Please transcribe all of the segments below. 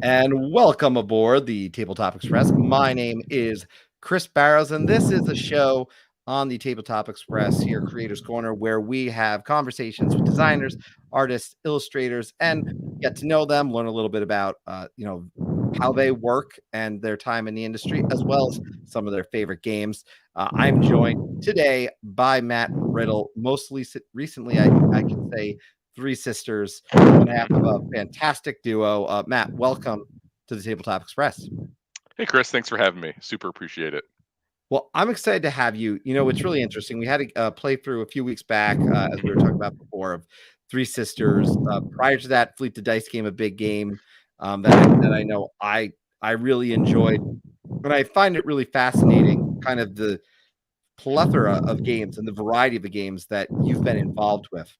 And welcome aboard the Tabletop Express. My name is Chris Barrows, and this is a show on the Tabletop Express here, Creators Corner, where we have conversations with designers, artists, illustrators, and get to know them, learn a little bit about, how they work and their time in the industry, as well as some of their favorite games. I'm joined today by Matt Riddle. Mostly recently, I can say three sisters, one half of a fantastic duo. Matt, welcome to the Tabletop Express. Hey, Chris, thanks for having me. Super appreciate it. Well, I'm excited to have you. It's really interesting. We had a playthrough a few weeks back, as we were talking about before, of Three Sisters. Prior to that, Fleet the Dice game, a big game that I know I really enjoyed, and I find it really fascinating, kind of the plethora of games and the variety of the games that you've been involved with.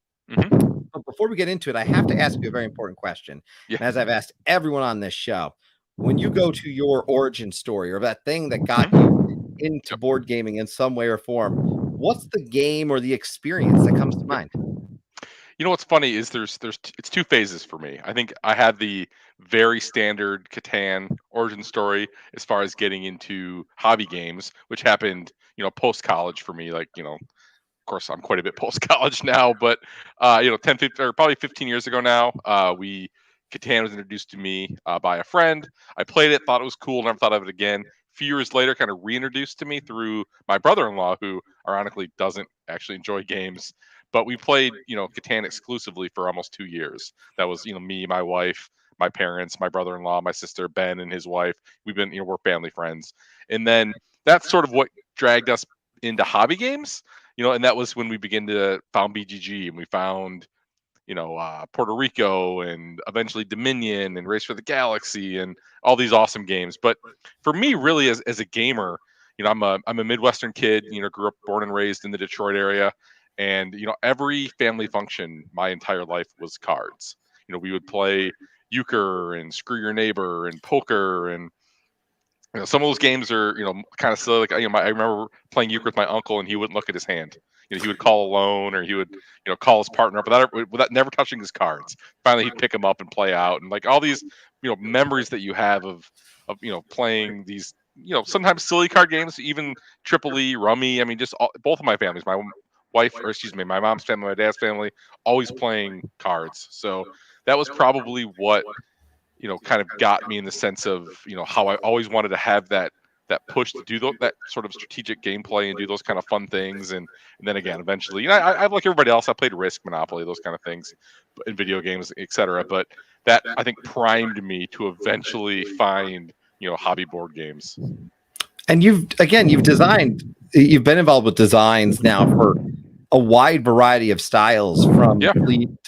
But before we get into it, I have to ask you a very important question. Yeah. And as I've asked everyone on this show, when you go to your origin story or that thing that got you into board gaming in some way or form, what's the game or the experience that comes to mind? You know what's funny is it's two phases for me. I think I had the very standard Catan origin story as far as getting into hobby games, which happened, post college for me. Of course, I'm quite a bit post college now, but 10, 15, or probably 15 years ago now, Catan was introduced to me by a friend. I played it, thought it was cool, never thought of it again. A few years later, kind of reintroduced to me through my brother-in-law, who ironically doesn't actually enjoy games. But we played, Catan exclusively for almost 2 years. That was, me, my wife, my parents, my brother-in-law, my sister, Ben, and his wife. We've been, we're family friends. And then that's sort of what dragged us into hobby games, and that was when we began to found BGG and we found, Puerto Rico and eventually Dominion and Race for the Galaxy and all these awesome games. But for me, really, as a gamer, I'm a Midwestern kid. Grew up, born and raised in the Detroit area, and every family function my entire life was cards. We would play euchre and screw your neighbor and poker and some of those games are, kind of silly. Like, I remember playing euchre with my uncle, and he wouldn't look at his hand. He would call alone, or he would, call his partner up without never touching his cards. Finally, he'd pick them up and play out, and like all these, memories that you have of playing these, sometimes silly card games, even Triple E, Rummy. I mean, just both of my families, my wife, or excuse me, my mom's family, my dad's family, always playing cards. So that was probably what kind of got me in the sense of, how I always wanted to have that push to do that sort of strategic gameplay and do those kind of fun things. And then again, eventually, I like everybody else, I played Risk, Monopoly, those kind of things in video games, etc. But that, I think, primed me to eventually find, hobby board games. And you've you've been involved with designs now for a wide variety of styles, from Yeah.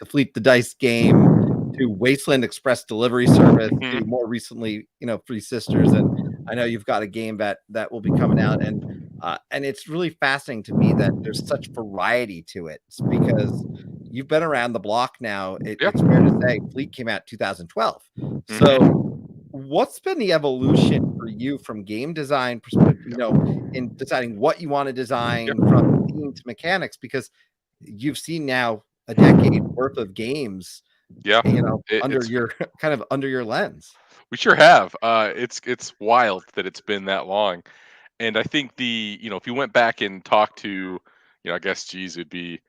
Fleet the Dice game to Wasteland Express delivery service to Mhm. more recently, Three Sisters. And I know you've got a game that will be coming out, and it's really fascinating to me that there's such variety to it, because you've been around the block now. Yeah. It's fair to say Fleet came out 2012. So Mhm. what's been the evolution for you from game design perspective, in deciding what you want to design, Yeah. from theme to mechanics? Because you've seen now a decade worth of games, Yeah. under It's your kind of under your lens. We sure have. It's wild that it's been that long. And I think if you went back and talked to, I guess, geez, it'd be,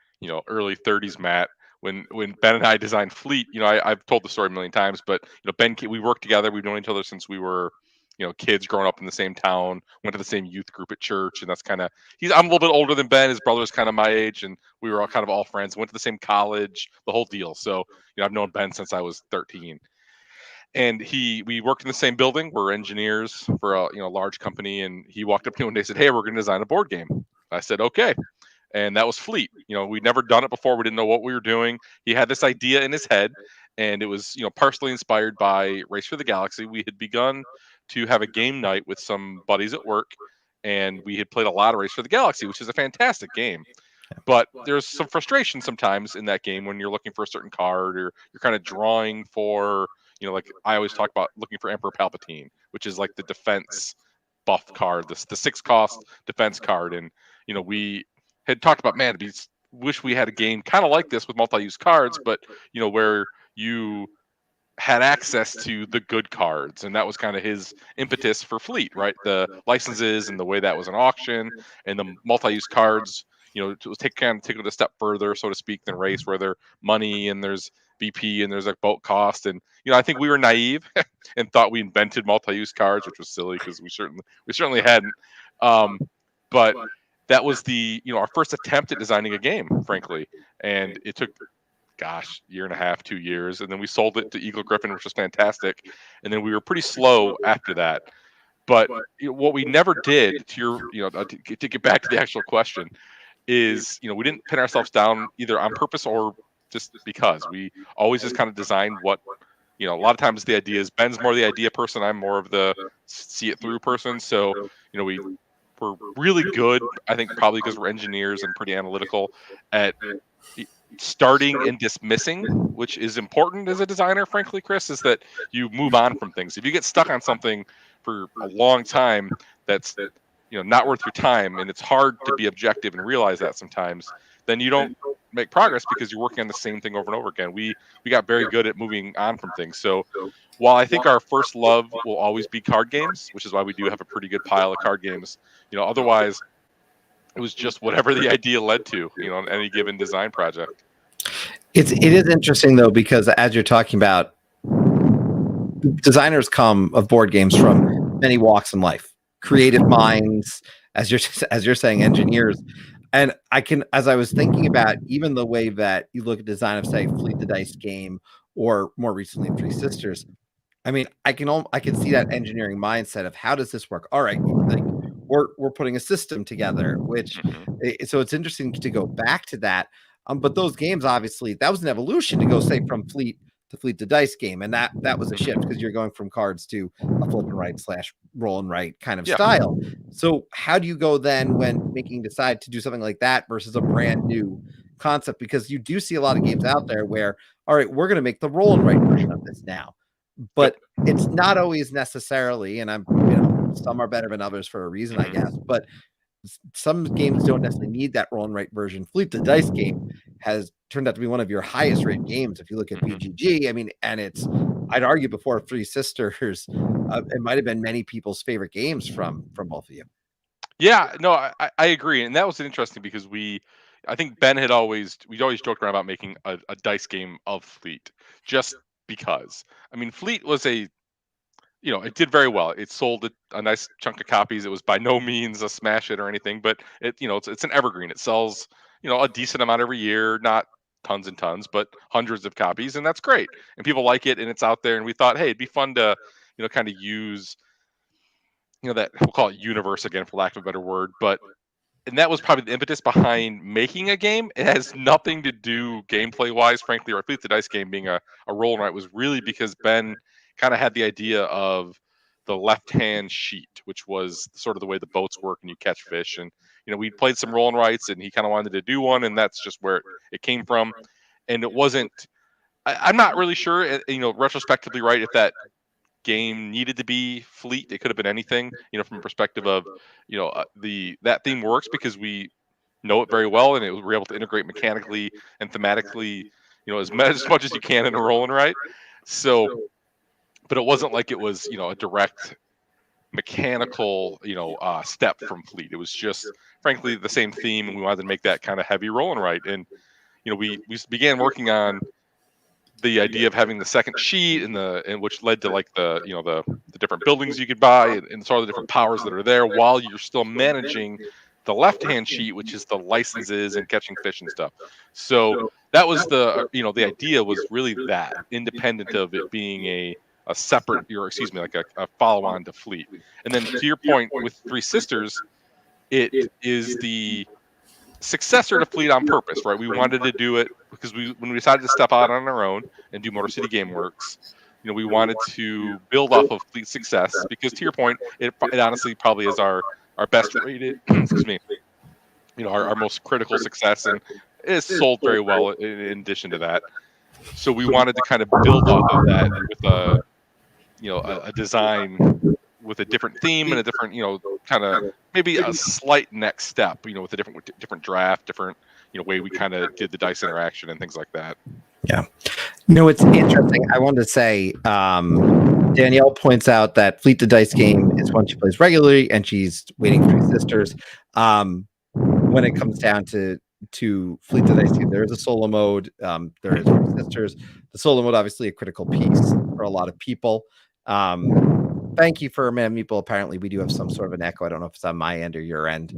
early 30s Matt, when Ben and I designed Fleet. I've told the story a million times, but we worked together. We've known each other since we were, kids growing up in the same town, went to the same youth group at church, and that's kind of I'm a little bit older than Ben. His brother's kind of my age, and we were all kind of all friends. Went to the same college, the whole deal. So I've known Ben since I was 13, and we worked in the same building. We're engineers for a large company, and he walked up to me one day and said, "Hey, we're going to design a board game." I said, "Okay." And that was Fleet. We'd never done it before. We didn't know what we were doing. He had this idea in his head, and it was partially inspired by Race for the Galaxy. We had begun to have a game night with some buddies at work, and we had played a lot of Race for the Galaxy, which is a fantastic game. But there's some frustration sometimes in that game when you're looking for a certain card, or you're kind of drawing for, like I always talk about looking for Emperor Palpatine, which is like the defense buff card, the 6 cost defense card. And, we had talked about, man, wish we had a game kind of like this with multi-use cards, but, where you had access to the good cards, and that was kind of his impetus for Fleet, right? The licenses and the way that was an auction, and the multi-use cards. To take it a step further, so to speak, than race, where there's money and there's BP and there's like boat cost, and I think we were naive and thought we invented multi-use cards, which was silly because we certainly hadn't. But that was our first attempt at designing a game, frankly, and it took, gosh, year and a half, 2 years, and then we sold it to Eagle Griffin, which was fantastic, and then we were pretty slow after that. But what we never did, to get back to the actual question, is we didn't pin ourselves down either on purpose or just because. We always just kind of designed what a lot of times the idea is Ben's more the idea person, I'm more of the see it through person. So we're really good, I think, probably because we're engineers and pretty analytical at starting and dismissing, which is important as a designer, frankly, Chris, is that you move on from things. If you get stuck on something for a long time that's not worth your time, and it's hard to be objective and realize that sometimes, then you don't make progress because you're working on the same thing over and over again. We got very good at moving on from things. So while I think our first love will always be card games, which is why we do have a pretty good pile of card games, otherwise it was just whatever the idea led to, on any given design project. It is interesting though, because as you're talking about, designers come of board games from many walks in life, creative minds, as you're saying, engineers. And as I was thinking about even the way that you look at design of, say, Fleet the Dice game, or more recently Three Sisters, I mean, I can see that engineering mindset of how does this work? All right, like we're putting a system together, which so it's interesting to go back to that. But those games, obviously, that was an evolution to go, say, from Fleet the Dice game, and that was a shift because you're going from cards to a flip and write / roll and write kind of style. So how do you go then when decide to do something like that versus a brand new concept? Because you do see a lot of games out there where, all right, we're going to make the roll and write version of this now, but it's not always necessarily, and some are better than others for a reason, I guess, but some games don't necessarily need that roll and write version. Fleet the Dice game has turned out to be one of your highest rated games if you look at BGG. I mean, and I'd argue before Three Sisters, it might have been many people's favorite games from both of you. Yeah, no, I agree, and that was interesting because I think Ben we'd always joked around about making a dice game of Fleet, just because. I mean, Fleet was it did very well. It sold a nice chunk of copies. It was by no means a smash hit or anything, but it's an evergreen. It sells, a decent amount every year, not tons and tons, but hundreds of copies, and that's great. And people like it, and it's out there. And we thought, hey, it'd be fun to, kind of use, that we'll call it universe again, for lack of a better word, and that was probably the impetus behind making a game. It has nothing to do gameplay wise, frankly. Or Fleet the Dice game being a roll and write was really because Ben kind of had the idea of the left-hand sheet, which was sort of the way the boats work and you catch fish. And we played some roll and writes, and he kind of wanted to do one, and that's just where it came from. And it wasn't. I'm not really sure, retrospectively, right, if that game needed to be Fleet. It could have been anything, from a perspective of, that theme works because we know it very well, and we're able to integrate mechanically and thematically, as much as you can in a roll and write. So, but it wasn't like it was, a direct mechanical, step from Fleet. It was just, frankly, the same theme, and we wanted to make that kind of heavy roll and write. And we began working on the idea of having the second sheet, and which led to like the different buildings you could buy, and sort of the different powers that are there, while you're still managing the left-hand sheet, which is the licenses and catching fish and stuff. So that was the idea was really that, independent of it being a separate, like a follow-on to Fleet. And then to your point with Three Sisters, it is the successor to Fleet on purpose, right? We wanted to do it because when we decided to step out on our own and do Motor City GameWorks, we wanted to build off of Fleet's success, because to your point, it honestly probably is our best rated, excuse me, our most critical success, and it's sold very well in addition to that. So we wanted to kind of build off of that with a design with a different theme and a different, kind of maybe a slight next step, with a different draft, different way we kind of did the dice interaction and things like that. Yeah. It's interesting. I wanted to say, Danielle points out that Fleet the Dice game is one she plays regularly, and she's waiting for Three Sisters. When it comes down to Fleet the Dice game, there is a solo mode. There is Three Sisters. The solo mode, obviously, a critical piece for a lot of people. Thank you for Man Meeple. Apparently, we do have some sort of an echo. I don't know if it's on my end or your end.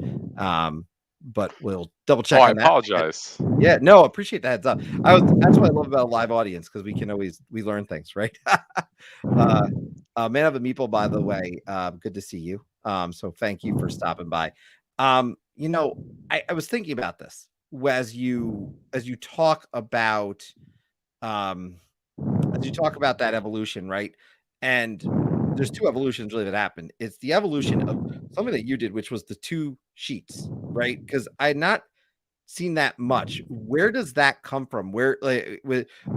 But we'll double check I on that. apologize. Yeah, no, appreciate the heads up. That's what I love about a live audience, because we learn things, right? Man of the Meeple, by the way, good to see you. So thank you for stopping by. I was thinking about this as you talk about that evolution, right? And there's two evolutions really that happened. It's the evolution of something that you did, which was the 2 sheets, right? Because I had not seen that much. Where does that come from? Where, like,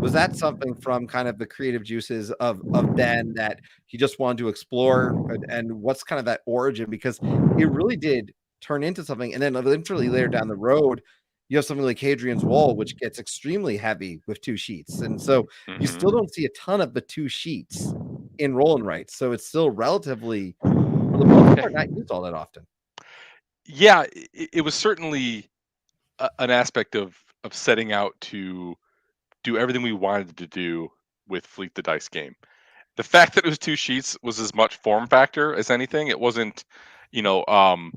was that something from kind of the creative juices of Ben, that he just wanted to explore, and what's kind of that origin? Because it really did turn into something, and then eventually later down the road, you have something like Hadrian's Wall, which gets extremely heavy with 2 sheets, and so you still Mm-hmm. don't see a ton of the 2 sheets in roll and write, so it's still relatively, for the most part, not used all that often. Yeah, it was certainly an aspect of setting out to do everything we wanted to do with Fleet the Dice game. The fact that it was 2 sheets was as much form factor as anything. It wasn't, you know, um,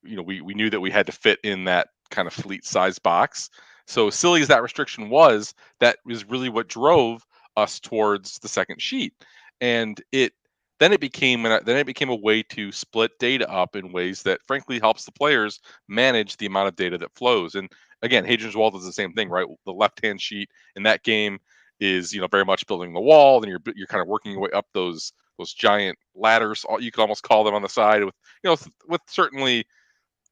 we knew that we had to fit in that kind of fleet size box. So silly as that restriction was, that was really what drove us towards the second sheet. And then it became a way to split data up in ways that frankly helps the players manage the amount of data that flows. And again, Hadrian's Wall does the same thing, right? The left hand sheet in that game is very much building the wall, and you're kind of working your way up those giant ladders. You could almost call them on the side with with certainly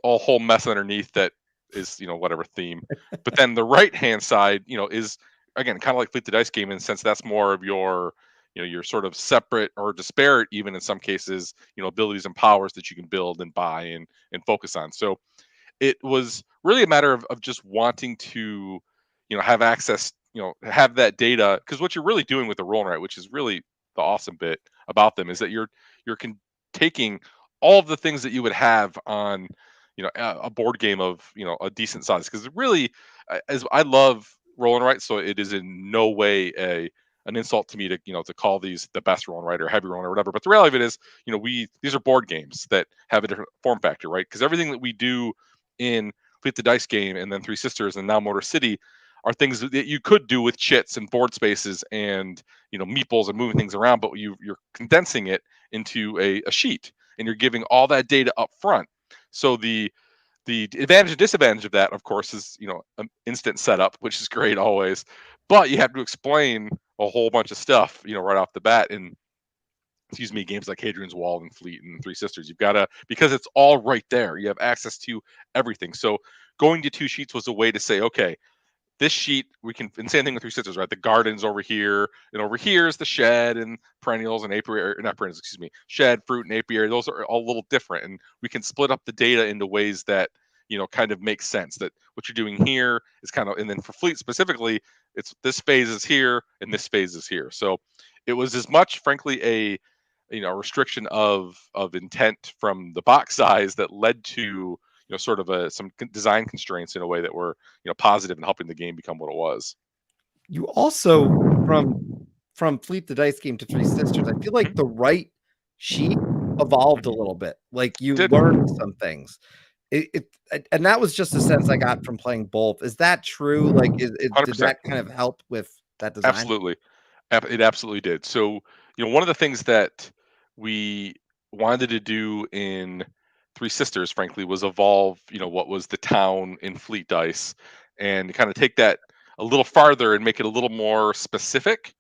a whole mess underneath that is whatever theme. But then the right hand side is again kind of like Fleet the Dice game in the sense that's more of your your sort of separate or disparate even in some cases abilities and powers that you can build and buy and focus on. So it was really a matter of just wanting to have access, have that data, because what you're really doing with the roll and write, which is really the awesome bit about them, is that taking all of the things that you would have on a board game of a decent size, because really as I love roll and write, so it is in no way an insult to me to to call these the best roll and write or heavy roll or whatever, but the reality of it is these are board games that have a different form factor, right? Because everything that we do in Fleet the Dice game and then Three Sisters and now Motor City are things that you could do with chits and board spaces and meeples and moving things around, but you're condensing it into a sheet and you're giving all that data up front. So the advantage and disadvantage of that, of course, is instant setup, which is great always, but you have to explain a whole bunch of stuff right off the bat. And excuse me, games like Hadrian's Wall and Fleet and Three Sisters. You've got to, because it's all right there. You have access to everything. So going to 2 sheets was a way to say, okay, this sheet we can, and same thing with Three Sisters, right? The garden's over here, and over here is the shed and perennials and apiary, or not perennials, excuse me, shed, fruit, and apiary. Those are all a little different, and we can split up the data into ways that kind of makes sense. That what you're doing here is kind of, and then for Fleet specifically, it's this phase is here and this phase is here. So it was as much, frankly, a restriction of intent from the box size that led to sort of some design constraints in a way that were positive in helping the game become what it was. You also, from Fleet the Dice game to Three Sisters, I feel like Mhm. the right sheet evolved a Mhm. little bit. Like, you Did learned some things. And that was just a sense I got from playing both. Is that true? Like, did 100%. that kind of help with that design? Absolutely. It absolutely did. So, one of the things that we wanted to do in Three Sisters, frankly, was evolve, what was the town in Fleet Dice and kind of take that a little farther and make it a little more specific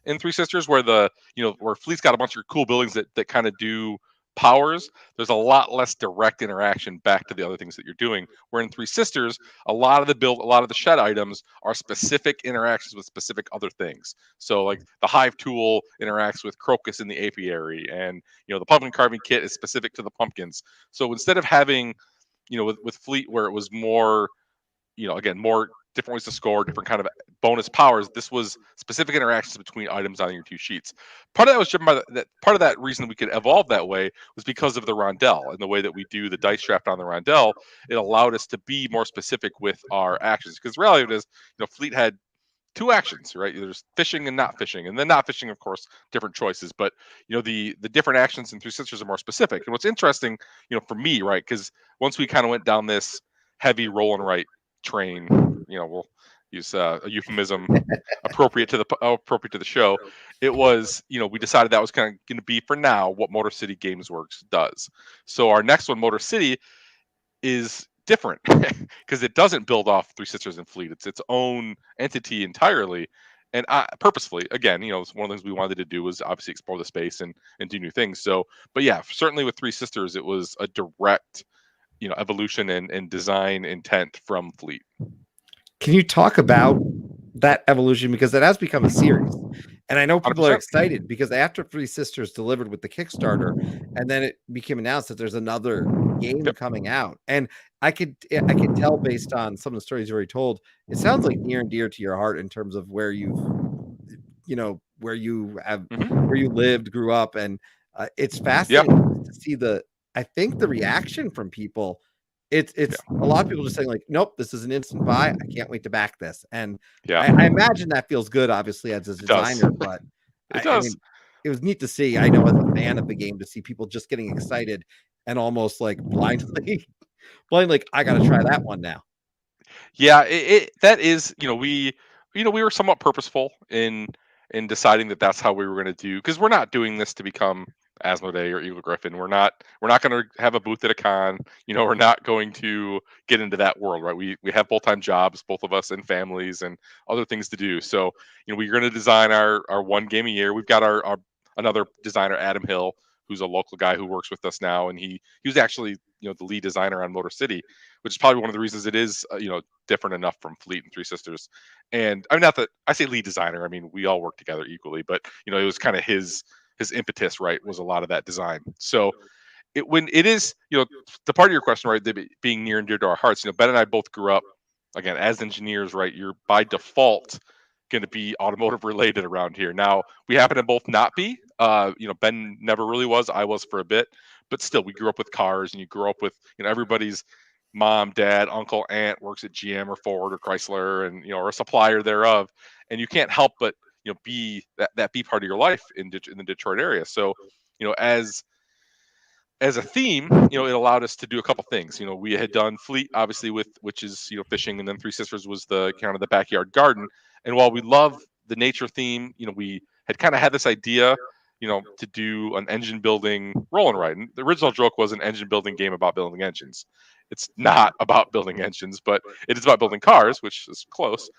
in Three Sisters, where where Fleet's got a bunch of cool buildings that kind of do powers. There's a lot less direct interaction back to the other things that you're doing. Where in Three Sisters, a lot of the shed items are specific interactions with specific other things. So like the hive tool interacts with crocus in the apiary, and the pumpkin carving kit is specific to the pumpkins. So instead of having with Fleet where it was more again, more different ways to score, different kind of bonus powers. This was specific interactions between items on your two sheets. Part of that was driven by that. Part of that reason we could evolve that way was because of the rondelle and the way that we do the dice draft on the rondelle. It allowed us to be more specific with our actions, because the reality of it is, Fleet had two actions, right? There's fishing and not fishing, and then not fishing, of course, different choices. But the different actions in Three Sisters are more specific. And what's interesting, for me, right, because once we kind of went down this heavy roll and write train, we'll use a euphemism appropriate to the show. It was, we decided that was kind of going to be for now what Motor City Games Works does. So our next one, Motor City, is different because it doesn't build off Three Sisters and Fleet. It's its own entity entirely. And purposefully, again, it's one of the things we wanted to do was obviously explore the space and do new things. So, but yeah, certainly with Three Sisters, it was a direct, evolution and design intent from Fleet. Can you talk about that evolution, because it has become a series? And I know people 100%. are excited because after Three Sisters delivered with the Kickstarter, and then it became announced that there's another game coming out, and I could tell based on some of the stories you already told, it sounds like near and dear to your heart in terms of where you've, where you have, where you lived, grew up, and it's fascinating to see I think the reaction from people. It's a lot of people just saying like, nope, this is an instant buy. I can't wait to back this. And I imagine that feels good, obviously, as a designer, but I mean, it was neat to see. I know as a fan of the game, to see people just getting excited and almost like blindly, like, I got to try that one now. Yeah, that is, we were somewhat purposeful in deciding that that's how we were going to do, because we're not doing this to become Asmodee or Eagle Griffin. We're not going to have a booth at a con. We're not going to get into that world, right? We have full-time jobs, both of us, and families and other things to do. So, we're going to design our one game a year. We've got our another designer, Adam Hill, who's a local guy who works with us now, and he was actually the lead designer on Motor City, which is probably one of the reasons it is different enough from Fleet and Three Sisters. And I mean, not that I say lead designer, I mean we all work together equally, but it was kind of his impetus, right, was a lot of that design. So when it is, the part of your question, right, being near and dear to our hearts, Ben and I both grew up, again, as engineers, right? You're by default going to be automotive related around here. Now we happen to both not be. Ben never really was. I was for a bit, but still, we grew up with cars, and you grew up with everybody's mom, dad, uncle, aunt works at GM or Ford or Chrysler, and or a supplier thereof, and you can't help but be that be part of your life in the Detroit area. So as a theme, it allowed us to do a couple things. We had done Fleet, obviously, which is fishing, and then Three Sisters was the kind of the backyard garden. And while we love the nature theme, we had kind of had this idea, to do an engine building roll and ride. And the original joke was an engine building game about building engines. It's not about building engines, but it is about building cars, which is close.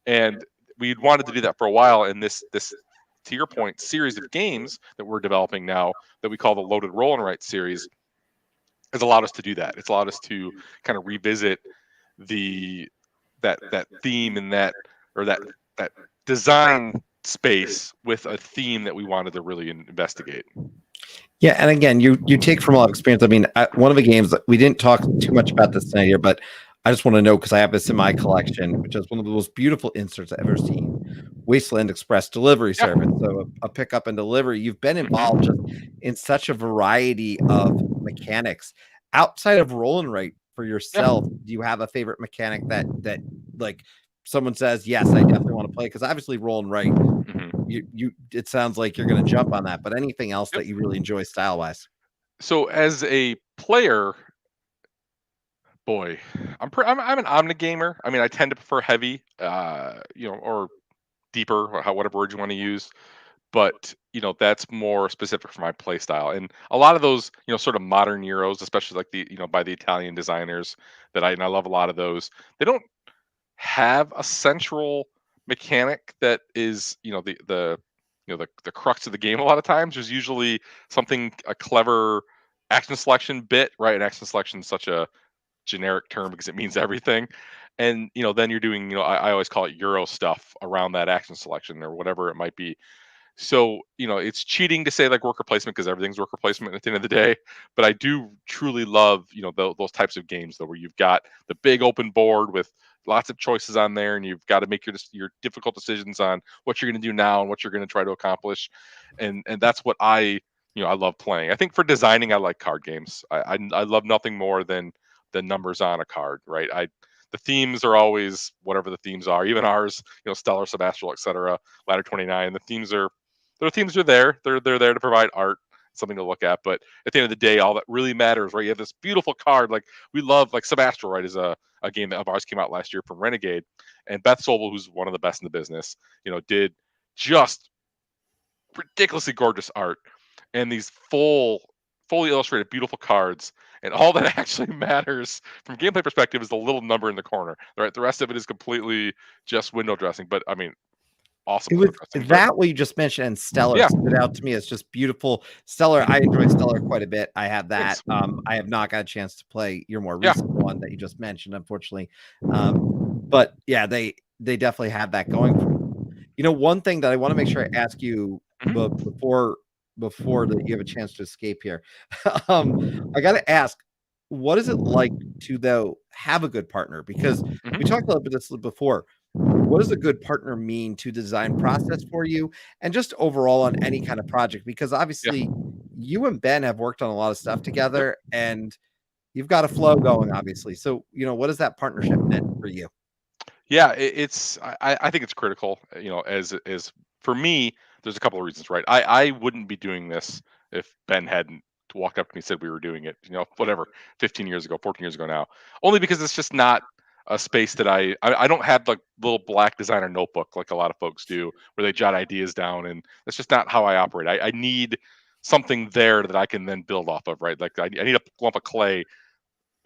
And we wanted to do that for a while. And this to your point, series of games that we're developing now that we call the Loaded Roll and Write series has allowed us to do that. It's allowed us to kind of revisit that theme and that design space with a theme that we wanted to really investigate. Yeah, and again, you take from a lot of experience. I mean, one of the games that we didn't talk too much about this tonight here, but I just want to know, because I have this in my collection, which is one of the most beautiful inserts I've ever seen. Wasteland Express delivery service. So a pickup and delivery. You've been involved just in such a variety of mechanics outside of roll and write for yourself. Do you have a favorite mechanic that like someone says, yes, I definitely want to play? Because obviously roll and write, you it sounds like you're going to jump on that, but anything else that you really enjoy style wise? So as a player, boy, I'm an omni gamer. I mean, I tend to prefer heavy, or deeper, or whatever word you want to use. But that's more specific for my play style. And a lot of those, sort of modern Euros, especially like the by the Italian designers, and I love a lot of those. They don't have a central mechanic that is the crux of the game. A lot of times there's usually a clever action selection bit, right? And action selection is such a generic term because it means everything. And then you're doing, I always call it Euro stuff around that action selection or whatever it might be. So it's cheating to say like worker placement, because everything's worker placement at the end of the day. But I do truly love those types of games though, where you've got the big open board with lots of choices on there, and you've got to make your difficult decisions on what you're going to do now and what you're going to try to accomplish, and that's what I love playing. I think for designing, I like card games. I love nothing more than the numbers on a card, right? The themes are always whatever the themes are, even ours, Stellar, Sebastopol, etc. Ladder 29. Their themes are there. They're there to provide art, something to look at. But at the end of the day, all that really matters, right? You have this beautiful card, like we love, like Sebastopol, right? Is a game of ours came out last year from Renegade, and Beth Sobel, who's one of the best in the business, did just ridiculously gorgeous art and these fully illustrated beautiful cards, and all that actually matters from a gameplay perspective is the little number in the corner, right? The rest of it is completely just window dressing, but I mean, awesome It window was dressing. But that what you just mentioned, and Stellar yeah, stood out to me as just beautiful. Stellar, I enjoy Stellar quite a bit. I have that. thanks. I have not got a chance to play your more Yeah. recent one that you just mentioned, unfortunately. But yeah, they definitely have that going for them. One thing that I want to make sure I ask you, but Mhm. before that you have a chance to escape here, um, I got to ask, what is it like to though have a good partner? Because we Mhm. talked a little bit this before. What does a good partner mean to the design process for you, and just overall on any kind of project? Because Yeah. obviously, you and Ben have worked on a lot of stuff Yep. together, and you've got a flow going, obviously. So, what has that partnership meant for you? Yeah, I think it's critical, as for me, there's a couple of reasons, right? I wouldn't be doing this if Ben hadn't walked up to me and said we were doing it, whatever, 15 years ago, 14 years ago now. Only because it's just not a space that I don't have like little black designer notebook like a lot of folks do where they jot ideas down, and that's just not how I operate. I need something there that I can then build off of, right? Like I need a lump of clay.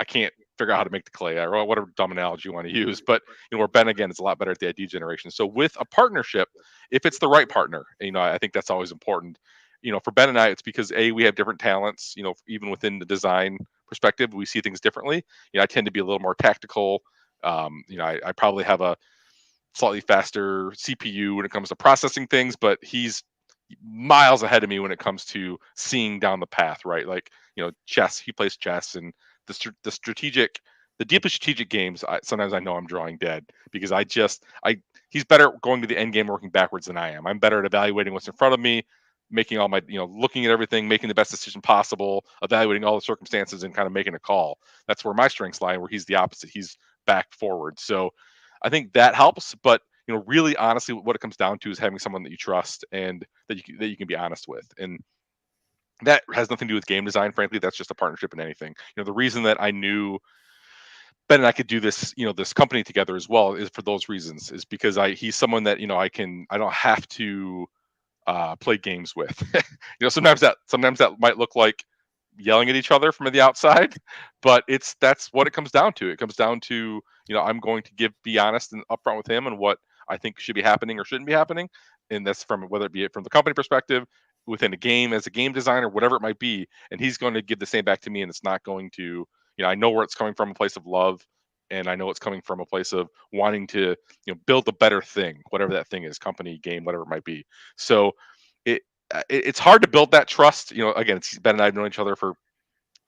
I can't figure out how to make the clay or whatever dumb analogy you want to use. But where Ben again is a lot better at the idea generation. So with a partnership, if it's the right partner, I think that's always important. For Ben and I, it's because we have different talents. Even within the design perspective, we see things differently. I tend to be a little more tactical. I probably have a slightly faster CPU when it comes to processing things, but he's miles ahead of me when it comes to seeing down the path, right? Like, chess, he plays chess, and the strategic, the deeply strategic games, sometimes I know I'm drawing dead because he's better at going to the end game working backwards than I am. I'm better at evaluating what's in front of me, making all my, looking at everything, making the best decision possible, evaluating all the circumstances and kind of making a call. That's where my strengths lie, where he's the opposite. He's back forward. So I think that helps, but really honestly, what it comes down to is having someone that you trust and that you can be honest with. And that has nothing to do with game design, frankly. That's just a partnership in anything. The reason that I knew Ben and I could do this, this company together as well is for those reasons, is because he's someone that, I don't have to play games with. Sometimes that might look like yelling at each other from the outside, but that's what it comes down to. It comes down to, I'm going to be honest and upfront with him and what I think should be happening or shouldn't be happening, and that's from whether it be from the company perspective, within a game as a game designer, whatever it might be, and he's going to give the same back to me, and it's not going to, I know where it's coming from, a place of love, and I know it's coming from a place of wanting to, build a better thing, whatever that thing is, company, game, whatever it might be. So it it's hard to build that trust. Again, Ben and I have known each other for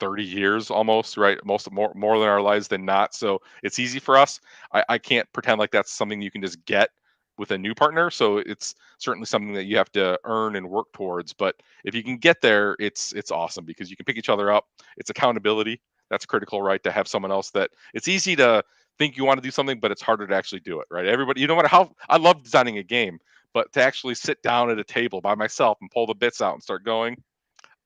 30 years almost, right? More than our lives than not. So it's easy for us. I can't pretend like that's something you can just get with a new partner. So it's certainly something that you have to earn and work towards. But if you can get there, it's awesome because you can pick each other up. It's accountability. That's critical, right? To have someone else that it's easy to think you want to do something, but it's harder to actually do it, right? Everybody, no matter how I love designing a game, but to actually sit down at a table by myself and pull the bits out and start going,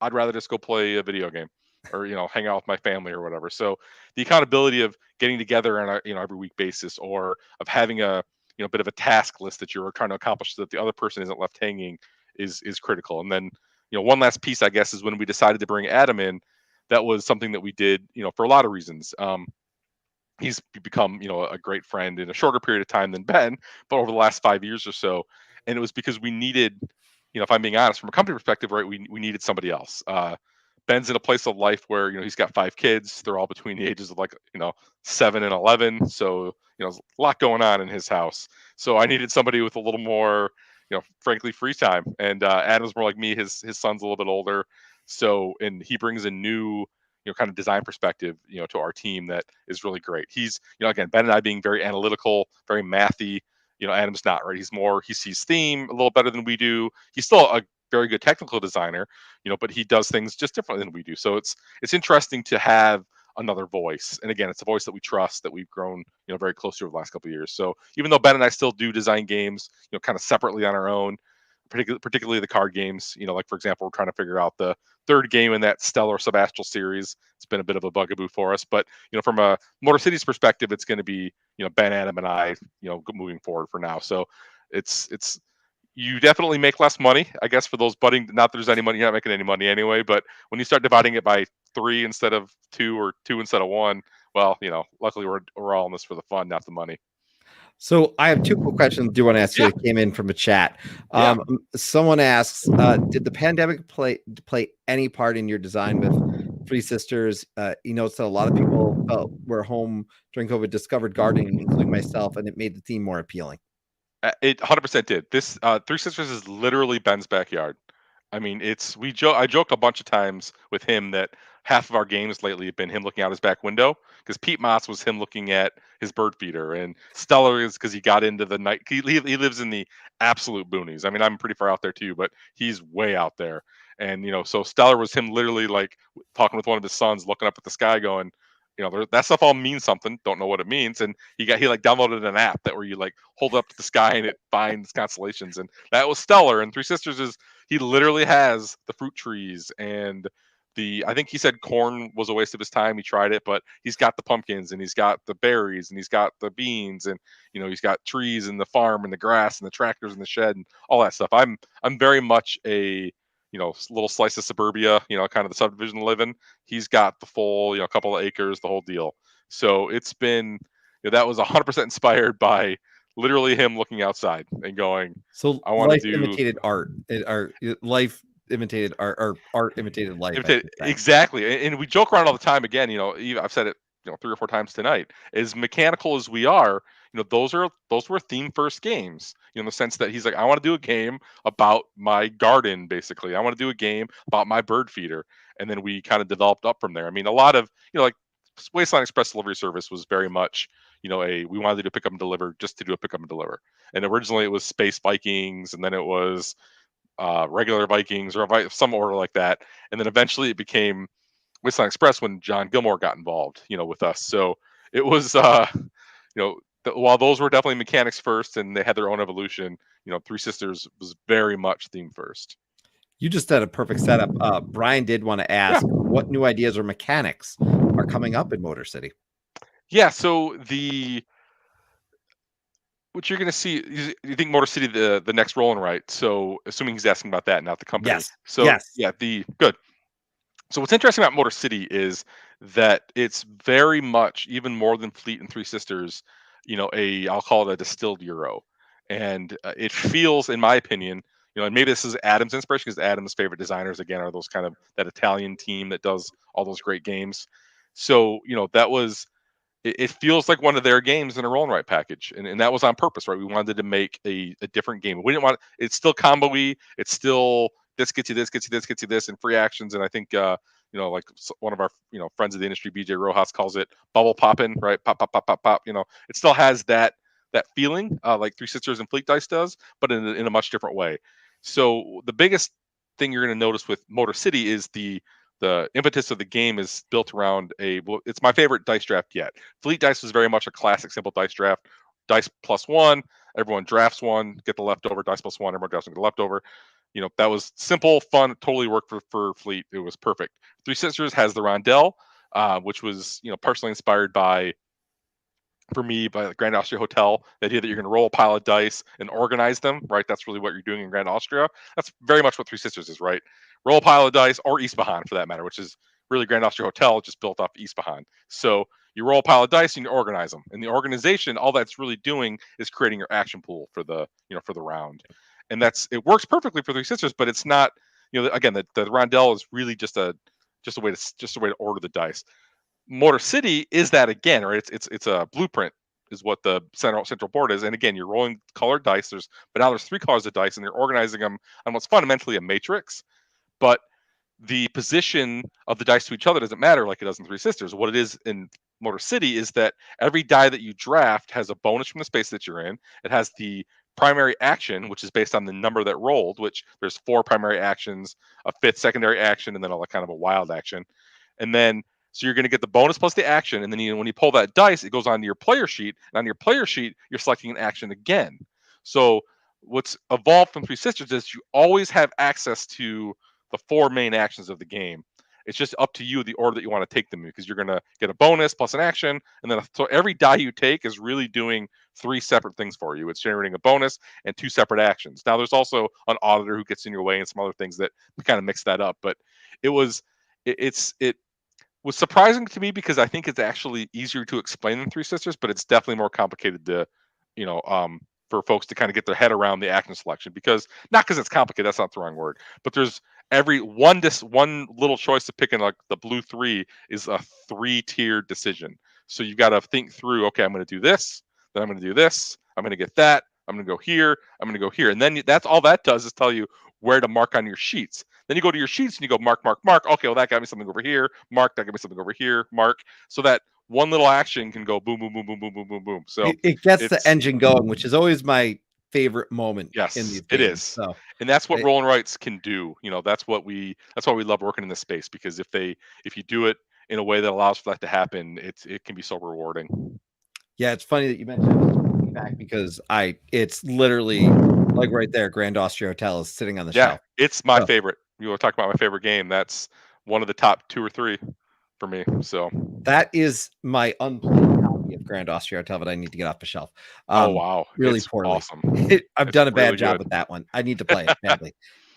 I'd rather just go play a video game or hang out with my family or whatever. So the accountability of getting together on a every week basis, or of having a bit of a task list that you're trying to accomplish so that the other person isn't left hanging is critical. And then one last piece, I guess, is when we decided to bring Adam in. That was something that we did for a lot of reasons. He's become a great friend in a shorter period of time than Ben, but over the last 5 years or so, and it was because we needed, if I'm being honest, from a company perspective, right, we needed somebody else. Ben's in a place of life where he's got 5 kids. They're all between the ages of like 7 and 11, so there's a lot going on in his house. So I needed somebody with a little more, frankly, free time. And Adam's more like me. His son's a little bit older, so and he brings a new kind of design perspective, to our team that is really great. He's, again, Ben and I being very analytical, very mathy. Adam's not, right. He sees theme a little better than we do. He's still a very good technical designer, but he does things just differently than we do. So it's interesting to have another voice. And again, it's a voice that we trust, that we've grown, very close to over the last couple of years. So even though Ben and I still do design games, kind of separately on our own, particularly the card games, like for example, we're trying to figure out the third game in that Stellar Sebastopol series. It's been a bit of a bugaboo for us, but from a Motor City's perspective, it's going to be, Ben, Adam, and I, moving forward for now. So it's you definitely make less money, I guess, for those budding. Not that there's any money, you're not making any money anyway. But when you start dividing it by 3 instead of 2, or 2 instead of 1, well, luckily we're all in this for the fun, not the money. So I have 2 quick questions I do want to ask you that came in from a chat. Yeah. Someone asks, did the pandemic play any part in your design with Three Sisters? He notes that a lot of people were home during COVID, discovered gardening, including myself, and it made the theme more appealing. It 100% did. This Three Sisters is literally Ben's backyard. I mean, I joke a bunch of times with him that half of our games lately have been him looking out his back window, because Pete Moss was him looking at his bird feeder, and Stellar is because he got into the night. He lives in the absolute boonies. I mean, I'm pretty far out there too, but he's way out there. And so Stellar was him literally like talking with one of his sons, looking up at the sky, going, that stuff all means something. Don't know what it means. And he like downloaded an app that where you like hold it up to the sky and it finds constellations, and that was Stellar. And Three Sisters is, he literally has the fruit trees and I think he said corn was a waste of his time. He tried it, but he's got the pumpkins and he's got the berries and he's got the beans, and he's got trees and the farm and the grass and the tractors and the shed and all that stuff. I'm very much a little slice of suburbia, kind of the subdivision to live in. He's got the full, couple of acres, the whole deal. So it's been, that was 100% inspired by literally him looking outside and going, So I want to do imitated art, life imitated art, or art imitated life. Exactly. And we joke around all the time. Again, I've said it, 3 or 4 times tonight. As mechanical as we are, those were theme first games. In the sense that he's like, I want to do a game about my garden. Basically, I want to do a game about my bird feeder, and then we kind of developed up from there. I mean, a lot of like Wasteland Express delivery service was very much, we wanted to do pick up and deliver just to do a pick up and deliver. And originally it was Space Vikings, and then it was regular Vikings, or some order like that. And then eventually it became Wasteland Express when John Gilmore got involved, with us. So it was, while those were definitely mechanics first and they had their own evolution, Three Sisters was very much theme first. You just had a perfect setup. Brian did want to ask what new ideas or mechanics are coming up in Motor City. Yeah, so what you're going to see, you think Motor City, the next roll and write. So assuming he's asking about that, not the company. Yes. So yes. yeah, good. So what's interesting about Motor City is that it's very much, even more than Fleet and Three Sisters, I'll call it a distilled Euro. And it feels, in my opinion, and maybe this is Adam's inspiration, because Adam's favorite designers, again, are those kind of that Italian team that does all those great games. So, that was, it feels like one of their games in a roll and write package. And that was on purpose, right? We wanted to make a different game. We didn't want, it's still combo-y. It's still, this gets you this, gets you this, gets you this, and free actions. And I think, like one of our, friends of the industry, BJ Rojas, calls it bubble popping, right? Pop, pop, pop, pop, pop. It still has that feeling, like Three Sisters and Fleet Dice does, but in a much different way. So the biggest thing you're going to notice with Motor City is the impetus of the game is built around it's my favorite dice draft yet. Fleet Dice was very much a classic simple dice draft. Dice plus 1, everyone drafts 1, get the leftover. Dice plus 1, everyone drafts 1, get the leftover. That was simple, fun, totally worked for Fleet. It was perfect. Three Sisters has the Rondell, which was, personally inspired by the Grand Austria Hotel. The idea that you're going to roll a pile of dice and organize them, right? That's really what you're doing in Grand Austria. That's very much what Three Sisters is, right? Roll a pile of dice, or Ispahan for that matter, which is really Grand Austria Hotel just built off Ispahan. So you roll a pile of dice and you organize them. And the organization, all that's really doing is creating your action pool for the round. And it works perfectly for Three Sisters, but it's not, again, the Rondell is really just a way to order the dice. Motor City is that again, right? It's a blueprint is what the central board is. And again, you're rolling colored dice. But now there's 3 colors of dice, and you're organizing them on what's fundamentally a matrix. But the position of the dice to each other doesn't matter like it does in Three Sisters. What it is in Motor City is that every die that you draft has a bonus from the space that you're in. It has the primary action, which is based on the number that rolled, which there's 4 primary actions, a 5th secondary action, and then a kind of a wild action. And then so you're going to get the bonus plus the action, and then when you pull that dice, it goes onto your player sheet, and on your player sheet, you're selecting an action again. So what's evolved from Three Sisters is you always have access to the 4 main actions of the game. It's just up to you the order that you want to take them in, because you're going to get a bonus plus an action, and then so every die you take is really doing 3 separate things for you. It's generating a bonus and 2 separate actions. Now there's also an auditor who gets in your way and some other things that we kind of mix that up, but it was it was surprising to me because I think it's actually easier to explain than Three Sisters, but it's definitely more complicated to, you know, for folks to kind of get their head around the action selection, because not because it's complicated, that's not the wrong word, but there's every one little choice to pick in, like the blue 3 is a 3-tiered decision. So you've got to think through, okay, I'm going to do this, then I'm going to do this, I'm going to get that, I'm going to go here, I'm going to go here. And then that's all that does is tell you where to mark on your sheets. Then you go to your sheets and you go mark, mark, mark. Okay, well, that got me something over here. Mark, that got me something over here. Mark. So that one little action can go boom, boom, boom, boom, boom, boom, boom, boom. So It gets the it's, engine going, which is always my favorite moment in yes, these it games. is. So And that's what it, roll and writes can do. You know, that's why we love working in this space, because if you do it in a way that allows for that to happen, it can be so rewarding. yeah, it's funny that you mentioned back because it's literally like right there. Grand Austria Hotel is sitting on the Yeah, shelf. it's my So favorite. You want to talk about my favorite game? That's one of the top 2 or 3 for me. So, that is my unplayed copy of Grand Austria Hotel that I need to get off the shelf. oh wow, Really it's poorly. awesome. I've It's done a bad really job good. with that one. I need to play it badly.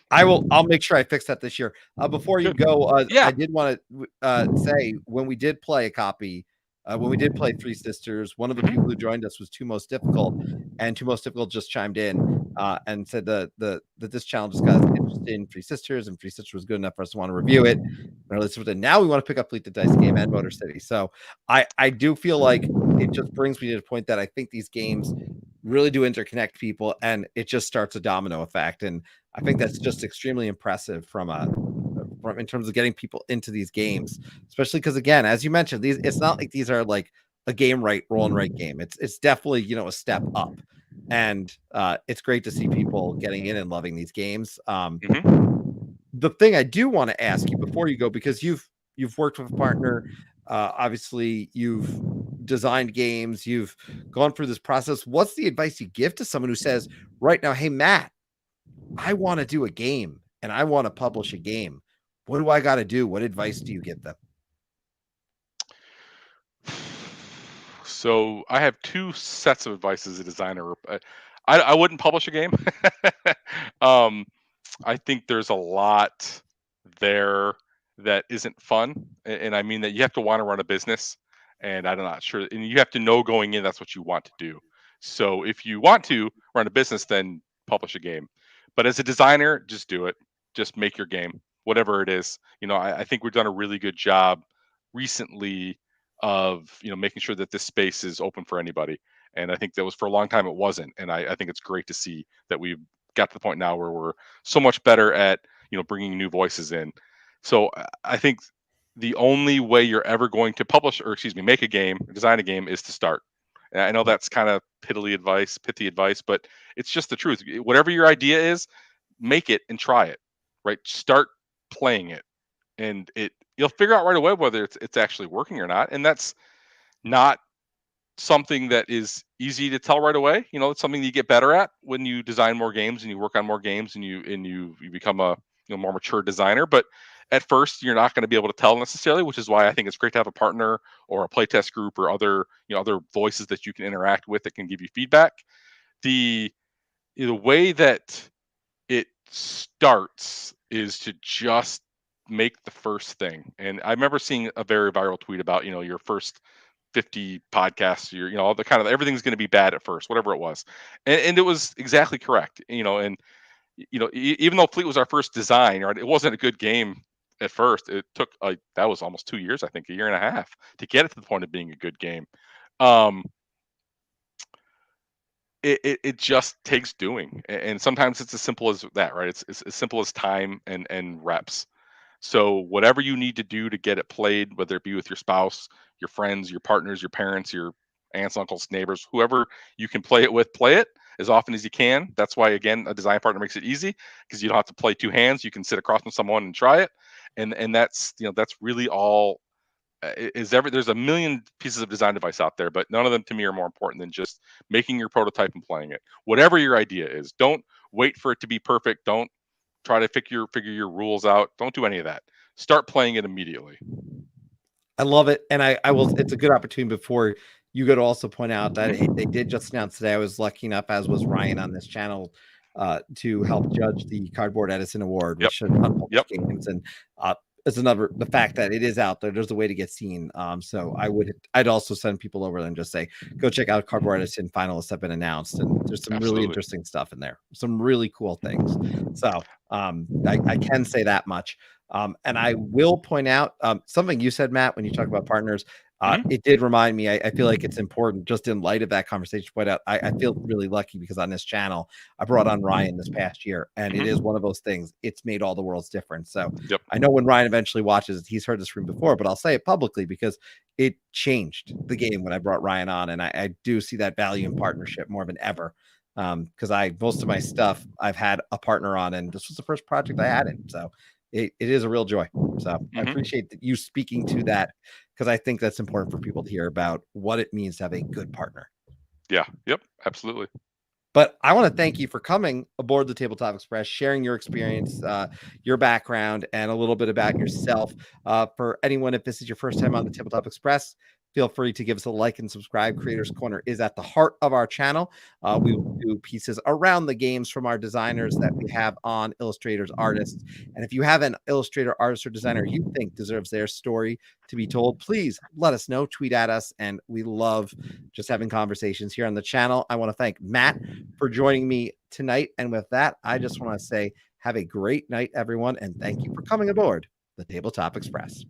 I'll make sure I fix that this year. Before you Good. go, Yeah. I did want to say when we did play a copy, when we did play Three Sisters, one of the people who Mhm. joined us was Two Most Difficult, and Two Most Difficult just chimed in and said that this channel just got us interested in Three Sisters, and Three Sisters was good enough for us to want to review it. And now we want to pick up Fleet the Dice game and Motor City. So I do feel like it just brings me to the point that I think these games really do interconnect people, and it just starts a domino effect. And I think that's just extremely impressive from in terms of getting people into these games, especially because again, as you mentioned, these it's not like these are like a game right roll and write game. It's definitely a step up, and it's great to see people getting in and loving these games. Mhm. The thing I do want to ask you before you go, because you've worked with a partner, obviously you've designed games, you've gone through this process. What's the advice you give to someone who says right now, hey Matt, I want to do a game and I want to publish a game. What do I got to do? What advice do you give them? So I have 2 sets of advice as a designer. I wouldn't publish a game. um, I think there's a lot there that isn't fun, and I mean that you have to want to run a business, and I'm not sure, and you have to know going in that's what you want to do. So if you want to run a business, then publish a game. But as a designer, just do it. Just make your game, whatever it is. You know, I think we've done a really good job recently of making sure that this space is open for anybody. And I think that was for a long time it wasn't. And I think it's great to see that we've got to the point now where we're so much better at bringing new voices in. So I think the only way you're ever going to publish, or excuse me, make a game, design a game, is to start. And I know that's kind of pithy advice, but it's just the truth. Whatever your idea is, make it and try it. Right? Start playing it, and you'll figure out right away whether it's actually working or not. And that's not something that is easy to tell right away. It's something that you get better at when you design more games and you work on more games and you become a more mature designer. But at first, you're not going to be able to tell necessarily, which is why I think it's great to have a partner or a playtest group or other voices that you can interact with that can give you feedback. The way that it starts is to just make the first thing. And I remember seeing a very viral tweet about, your first 50 podcasts, all the kind of everything's going to be bad at first, whatever it was. And it was exactly correct, and, even though Fleet was our first design, right, it wasn't a good game at first. It took that was almost 2 years, I think, a year and a half to get it to the point of being a good game. Um, it just takes doing, and sometimes it's as simple as that, right? It's as simple as time and reps. So whatever you need to do to get it played, whether it be with your spouse, your friends, your partners, your parents, your aunts, uncles, neighbors, whoever you can play it with, play it as often as you can. That's why, again, a design partner makes it easy because you don't have to play two hands. You can sit across from someone and try it, and that's that's really all. There's a million pieces of design device out there, but none of them to me are more important than just making your prototype and playing it. Whatever your idea is, don't wait for it to be perfect. Don't try to figure your rules out. Don't do any of that. Start playing it immediately. I love it, and I will. It's a good opportunity before you go to also point out that Mhm. they did just announce today. I was lucky enough, as was Ryan on this channel, to help judge the Cardboard Edison Award, Yep. which should unpublished Yep. games, and it's another the fact that it is out there. There's a way to get seen. So I'd also send people over there and just say, go check out Cardboard Edison finalists have been announced, and there's some really Absolutely. interesting stuff in there, some really cool things. So I can say that much. And I will point out something you said, Matt, when you talk about partners. Mhm. It did remind me. I feel like it's important, just in light of that conversation. To point out, I feel really lucky because on this channel, I brought on Ryan this past year, and it is Mhm. one of those things. It's made all the world's difference. So Yep. I know when Ryan eventually watches it, he's heard this from before, but I'll say it publicly because it changed the game when I brought Ryan on, and I do see that value in partnership more than ever. Because I most of my stuff I've had a partner on, and this was the first project I had it. So it is a real joy. So I Mhm. appreciate that you speaking to that because I think that's important for people to hear about what it means to have a good partner. Yeah. Yep. Absolutely. But I want to thank you for coming aboard the Tabletop Express, sharing your experience, your background, and a little bit about yourself. For anyone, if this is your first time on the Tabletop Express, feel free to give us a like and subscribe. Creators Corner is at the heart of our channel. We will do pieces around the games from our designers that we have on illustrators, artists. And if you have an illustrator, artist, or designer you think deserves their story to be told, please let us know. Tweet at us. And we love just having conversations here on the channel. I want to thank Matt for joining me tonight. And with that, I just want to say have a great night, everyone. And thank you for coming aboard the Tabletop Express.